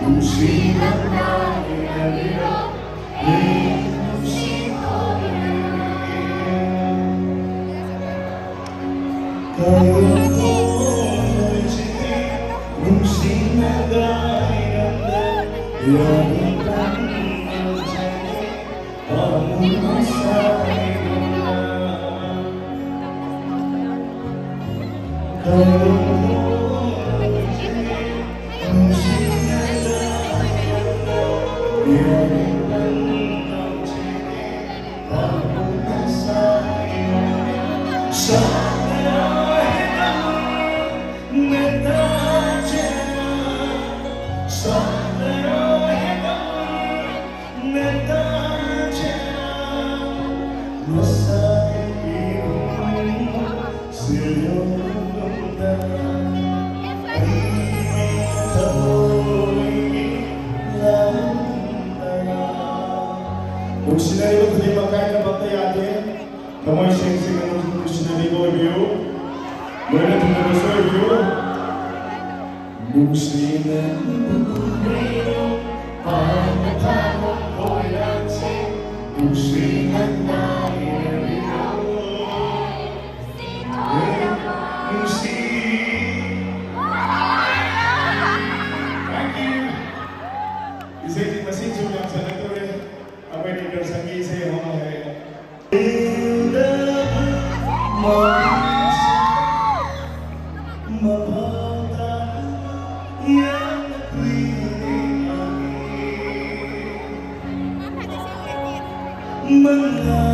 Nungshi Nungshinou terima kasih kepada yakin. Thamoi Sengna Nungshinou review. Boleh tunggu review. Nungshinou Ureinung pangatanan koyatsi. Nungshinou Nungshi. Thank you. इसे मसीह जो हम सनक तो है अब ये डर संगी से हम है Mengapa